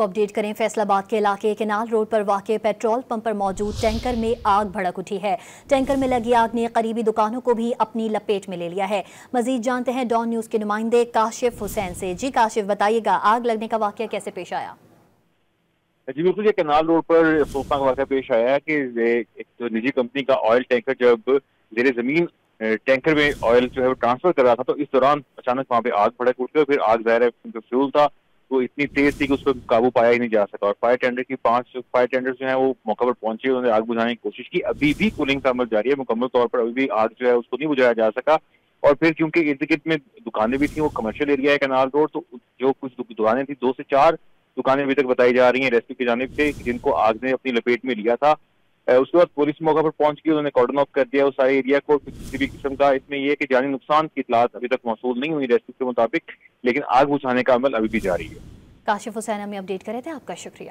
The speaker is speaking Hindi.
आपको अपडेट करें। फैसलाबाद के इलाके केनाल रोड पर वाक़ पेट्रोल पंप पर मौजूद टैंकर में आग भड़क उठी है। टैंकर में लगी आग ने करीबी दुकानों को भी अपनी लपेट में ले लिया है। मजीद जानते हैं डॉन न्यूज़ के नुमाइंदे काशिफ हुसैन से। जी काशिफ, बताइएगा आग लगने का वाक़या कैसे पेश आया? जी बिल्कुल, ये केनाल रोड पर अफसोसनाक वाक़या पेश आया है कि एक तो निजी कंपनी का ऑयल टैंकर जब ज़ेरे ज़मीन टैंकर में ऑयल जो है वो ट्रांसफर कर रहा था, तो इस दौरान अचानक वहाँ पे आग भड़क उठ गई। फिर आग ज़ाहिर है जो फ्यूल था वो इतनी तेज थी कि उस पर काबू पाया ही नहीं जा सका और फायर टेंडर की 5 फायर टेंडर्स जो हैं वो मौके पर पहुंचे, उन्होंने आग बुझाने की कोशिश की। अभी भी कूलिंग का अमल जारी है, मुकम्मल तौर पर अभी भी आग जो है उसको नहीं बुझाया जा सका। और फिर क्योंकि इर्द गिर्द में दुकानें भी थी, वो कमर्शियल एरिया है केनाल रोड, तो जो कुछ दुकानें थी 2 से 4 दुकानें अभी तक बताई जा रही हैं रेस्क्यू की जानिब से जिनको आग ने अपनी लपेट में लिया था। उसके बाद पुलिस मौके पर पहुंच गई, उन्होंने कॉर्डन ऑफ कर दिया उस सारे एरिया को। किसी भी किस्म का इसमें यह है कि जानी नुकसान की इतलात अभी तक मौसूल नहीं हुई रेस्क्यू के मुताबिक, लेकिन आग बुझाने का अमल अभी भी जारी है। काशिफ हुसैन हमें अपडेट करे थे, आपका शुक्रिया।